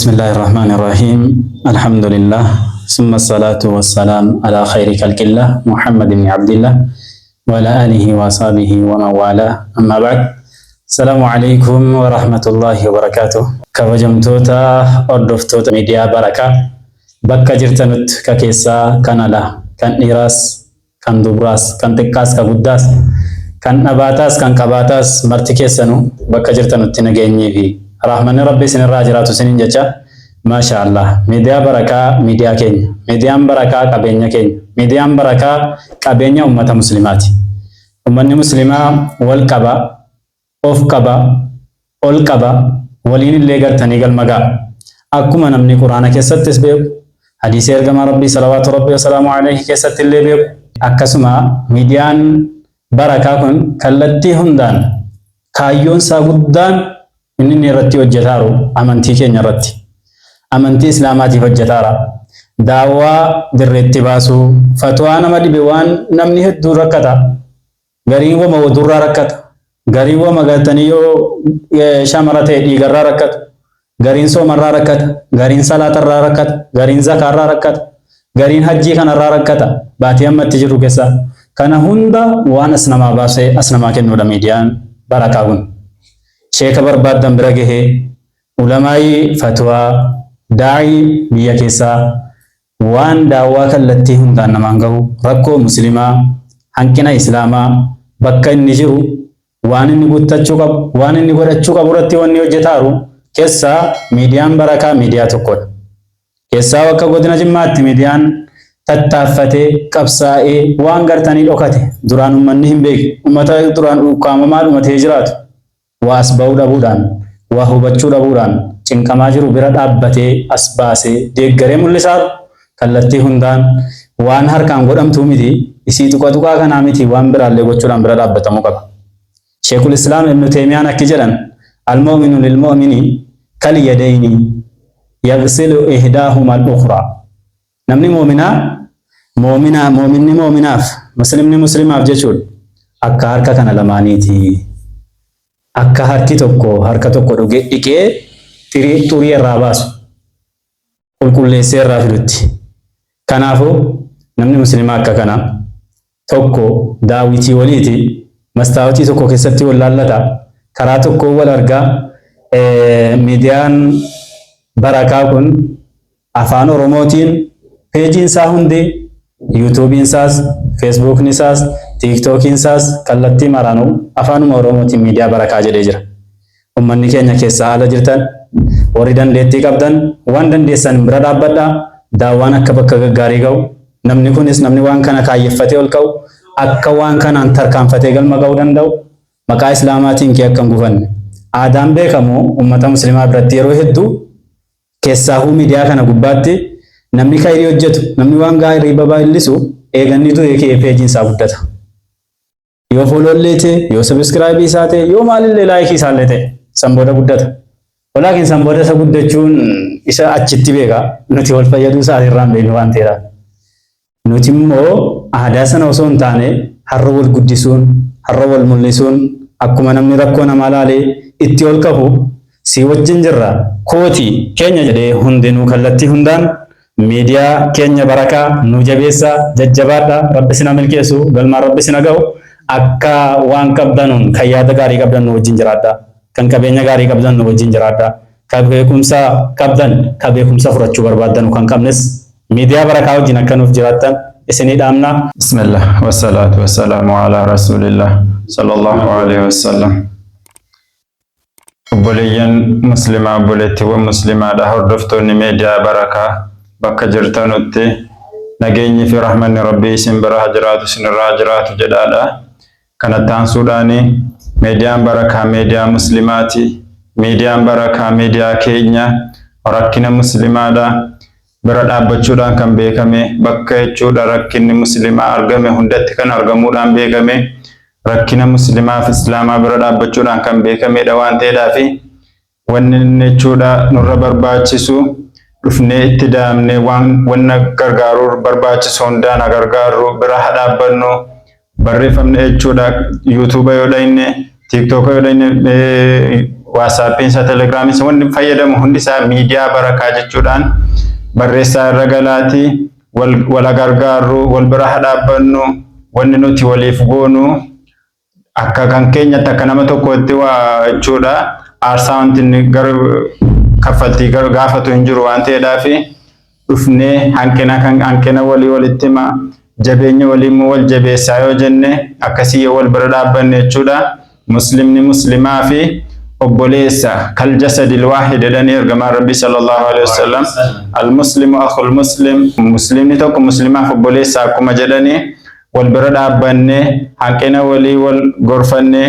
بسم الله الرحمن الرحيم. الحمد لله ثم الصلاة والسلام على خير خلق الله محمد بن عبد الله وعلى آله وصحبه ومن والاه. أما بعد، السلام عليكم ورحمة الله وبركاته. كوجمتوتا أردفتوتا ميديا بركة بكا جرتنت ككيسا كنالا كان إيراس كان دبراس كان تكاس كبوداس كان نباتاس كان كباتاس مرتكيسنو بكا جرتنت تنجيني في رحمن ربي سن الراجرات سنين جچا ما شاء الله. ميديا بركة ميديا كينيا، ميديا بركة كابينيا كينيا، ميديا بركة كابينيا أمة مسلمات. أمة مسلمة والكبا أوف كبا والكبا ولين اللي قرتني قال مجا أكو من أمني قرآن كيست تسبيب حديث إرجع ربي صلوات ربي وسلام عليه كيست اللي بيب أكسما ميديان بركة كن كلتي هندان كايون ساقدان inni irratti hojjetaaru amantii keenya irratti amantii islaamaatiif hojjetaara daawaa dirreetti baasuu fatwaa nama dhibe waan namni hedduu rakkata gariin wama wadurraa rakkata gariin wama gatanii yoo shamara ta'e dhiigarraa rakkata gariin soomarraa rakkata gariin salaatarraa rakkata gariin zakaarraa rakkata gariin hajjii kanarraa rakkata baatii ammatti jiru keessa kana hunda waan asnamaa baasee asnamaa kennuudha miidiyaan barakaa kun. Sheekha barbaadan bira gahee ulamaa'i fatwaa daa'ii biyya keessaa waan daawwaa kallattii hundaan namaan gahu rakkoo muslimaa hanqina islaamaa bakka inni jiru waan inni guuttachuu qabu waan inni godhachuu qabu irratti wanni hojjetaaru keessaa miidiyaan barakaa miidiyaa tokkodha. Keessaa akka godina Jimmaatti miidiyaan tattaaffatee qabsaa'ee waan gartanii dhokate duraan uummanni hin beekne uummata duraan ukkaamamaa dhumatee jiraatu. Waa asba'uu dhabuudhaan, waa hubachuu dhabuudhaan cinqamaa jiru bira dhaabbatee as baasee deeggaree mul'isaa kallattii hundaan waan harkaan godhamtuu miti isii tuqaa kanaa miti waan biraallee gochuudhaan bira dhaabbatamuu qaba. Sheekul Islaam Ibn Teemiyaan akki jedhan al-mu'minu lil-mu'mini kal-yadayni yaghsilu ihdaahuma al-ukhraa. Namni muuminni muuminaaf muslimni muslimaaf jechuudha akka harka kana lamaaniiti. Akka harki tokko harka tokko dhiqee xurii irraa baasu qulqulleessee irraa fidutti. Kanaafuu namni muslimaa akka kana tokko daawitii waliiti mastaawotii tokko keessatti wal laallata karaa tokko wal argaa. Miidiyaan barakaa kun afaan oromootiin peejiin isaa hundi yuutuubiin isaas feesbuukiin isaas tiiktokiin isaas kallattii maraanuu afaanuma oromootiin miidiyaa barakaa jedhee jira. Uummanni keenya keessaa ala jirtan warri dandeettii qabdan waan dandeessan bira dhaabbadhaa daawwaan akka bakka gaggaarii ga'u namni kunis namni waan kana kaayyeffatee ol ka'u akka waan kanaan tarkaanfatee galma ga'uu danda'u maqaa islaamaatiin kee akka hin gufanne aadaan beekamu uummata muslimaa biratti yeroo hedduu keessaahuu miidiyaa kana gubbaatti namni khayrii hojjetu namni waan gaarii babal'isu eeganni du'e kee peejiin isaa guddata. Yoo foolollee ta'e yoo sabiskiraayibii isaa ta'e yoo maalillee laayikii isaallee ta'e sanbooda guddata. Walaakin sanbooda isa guddachuun isa achitti beeka nuti wal fayyaduu isaa irraan beeknu waan ta'eedha. Nuti immoo aadaa sana osoo hin taane har'a wal guddisuun har'a wal mul'isuun akkuma namni rakkoo namaa laalee itti ol qabu si wajjin jirra kootii keenya jedhee hundinuu kallattii hundaan miidiyaa keenya barakaa nu jabeessaa jajjabaadhaa rabbi sina milkeessu galmaan rabbi sina ga'u akka waan qabdanuun kan yaada gaarii qabdan nu wajjin jiraadhaa kan qabeenya gaarii qabdan nu wajjin jiraadhaa kan beekumsa qabdan kan beekumsa furachuu barbaaddan kan qabnes miidiyaa barakaa wajjin akka nuuf jiraattan isinii dhaamna. Bismillah wassalaatu wassalaamu ala rasulillah sallallahu alaihi wasallam. Obboleeyyan muslimaa obboleettiiwwan muslimaadha hordoftoonni miidiyaa barakaa bakka jirtanutti nageenyi fi rahmanni rabbii isin bira jiraatu isinirraa jiraatu jedhaadha. Kanatti aansuudhaani miidiyaan barakaa miidiyaa muslimaati. Miidiyaan barakaa miidiyaa keenya rakkina muslimaadha. Bira dhaabbachuudhaan kan beekame bakka jechuudha rakkinni muslimaa argame hundatti kan argamuudhaan beekame rakkina muslimaa fi islaamaa bira dhaabbachuudhaan kan beekamedha waan ta'eedhaa fi wanni jechuudha nurra barbaachisu dhufnee itti daamnee waan gargaaruu barbaachisu hundaan gargaaru bira dhaabbannu barreeffamne jechuudha yuutuuba yoo dhayne tiiktookii yoo dhayne WhatsApp isa Telegram isa wanni fayyadamu hundi isaa miidiyaa barakaa jechuudhaan barreessaa irra galaati wal gargaaru wal bira dhaabbannu wanni nuti waliif goonu akka kan keenya takka nama tokkotti waa jechuudha aarsaa wanti gar kaffaltii gar gaafatu hin jiru waan ta'eedhaaf dhufnee hanqina walitti ma jabeenya waliin wal jabeessaa yoo jenne akkasii wal bira dhaabbanne jechuudha muslimni muslimaa fi obboleessa kal jasadil waahid jedhanii ergamaa rabbii sallallahu alaihi wasallam al muslimu akhul muslim muslimni tokko muslimaaf obboleessa akkuma jedhanii wal bira dhaabbanne hanqina walii wal gorfanne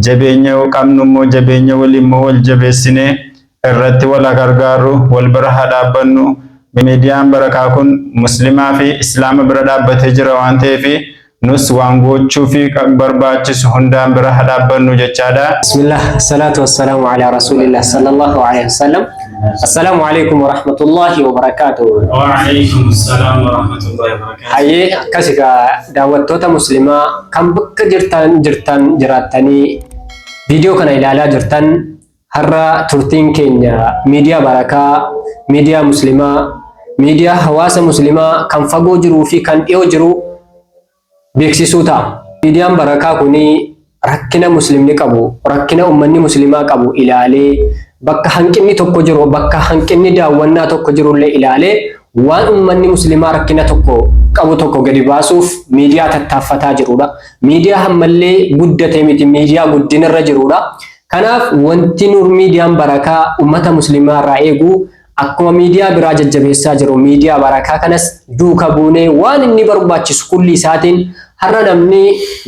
jabeenya qabnu immoo jabeenya waliin immoo wal jabeessine irratti wal gargaaru wal bira dhaabbannu miidiyaan barakaa kun muslimaa fi islaama bira dhaabbatee jira waan ta'eef nus waan gochuu fi barbaachisu hundaan bira dhaabbannu jechaadha. Bismillah salatu wassalamu ala rasulillah sallallahu alaihi wasallam. Assalamu alaikum wa rahmatullahi wa barakatuh. Wa alaikum assalam wa rahmatullahi wa barakatuh. Hayyee akkasiga daawwattoota muslimaa kan bakka jiraattanii viidiyoo kana ilaalaa jirtan har'a turtiin keenya miidiyaa barakaa miidiyaa muslimaa miidiyaa hawaasa muslimaa kan fagoo jiruu fi kan dhiyoo jiru beeksisuu ta'a. Miidiyaan barakaa kuni rakkina muslimni qabu rakkina ummanni muslimaa qabu ilaalee bakka hanqinni tokko jiru bakka hanqinni daawwannaa tokko jirullee ilaalee waan ummanni muslimaa rakkina tokko qabu tokko gadi baasuuf miidiyaa tattaaffataa jirudha. Miidiyaa hammallee guddatee miti miidiyaa guddinarra jirudha. Kanaaf wanti nur miidiyaan barakaa ummata muslimaa irraa eegu akkuma miidiyaa biraa jajjabeessaa jiru miidiyaa barakaa kanas duuka buunee waan inni barbaachisu kulli isaatiin har'a namni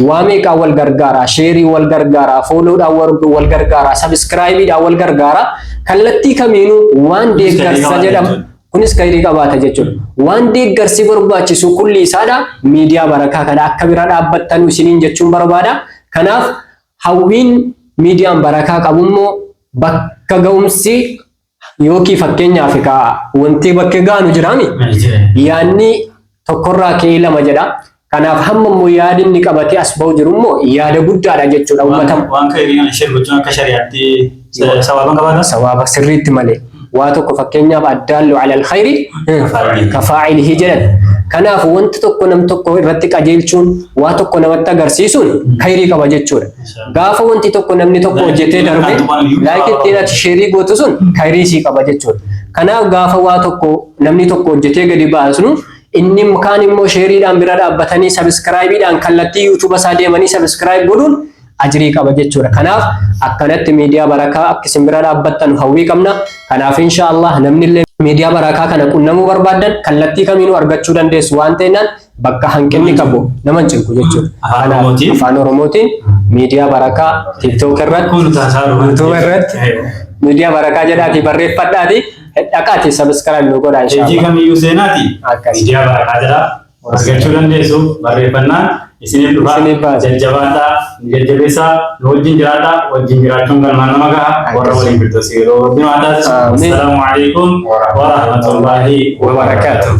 waa meeqaa wal gargaara sheerii wal gargaara fooloodhaan wal gargaara sabiskiraayibiidhaan wal gargaara kallattii kamiinuu waan deeggarsa jedhamu kunis khayrii qabaata jechuudha. Waan deeggarsi barbaachisu kulli isaadha miidiyaa barakaa kana akka bira dhaabbattan isiniin jechuun barbaada. Kanaaf hawwiin miidiyaan barakaa qabummoo bakka ga'umsi yookiin fakkeenyaaf wanti bakka gaanu jiraami yaadni tokkorraa ka'ee lama jedha. Kanaaf hamma immoo yaadni inni qabatee as ba'u jiru immoo yaada guddaadha jechuudha uummata. Waan khayriin ishee gochuun akka shari'aatti sawaaba qabaata. Sawaaba sirriitti malee waa tokko fakkeenyaaf addaallu alal khayri kafaa'ilihi jedhan. Kanaaf wanti tokko nam tokko irratti qajeelchuun waa tokko namatti agarsiisuun khayrii qaba jechuudha. Gaafa wanti tokko namni tokko hojjetee darbe laayikii ati sheerii gootu sun khayrii sii qaba jechuudha. Kanaaf gaafa waa tokko namni tokko hojjetee gadi baasnu inni kaan immoo sheeriidhaan bira dhaabbatanii sabiskiraayibiidhaan kallattii yuutuuba isaa deemanii sabiskiraayib godhuun ajrii qaba jechuudha. Kanaaf akkanatti miidiyaa barakaa akka isin bira dhaabbattan hawwii qabna. Kanaaf inshallah namni illee miidiyaa barakaa kana qunnamuu barbaadan kallattii kamiinuu argachuu dandeessu waan ta'eenaan bakka hanqinni qabu nama hin cinqu jechuudha. Afaan Oromootiin miidiyaa barakaa TikTok irratti YouTube irratti miidiyaa barakaa jedhaatii barreeffadhaatii dhaqaatii sabiskiraayib nu godhaa inshallah. Hojii kamiyyuu seenaati miidiyaa barakaa jedhaa argachuu dandeessu barreeffannaan isiniif dhufaa jajjabaadhaa jajjabeessaa nu wajjin jiraadhaa wajjin jiraachuun galmaan nama gaha warra waliin birtoo yeroo rabbin waa taasisu. Assalaamu alaikum wa rahmatullahi wa barakatuh.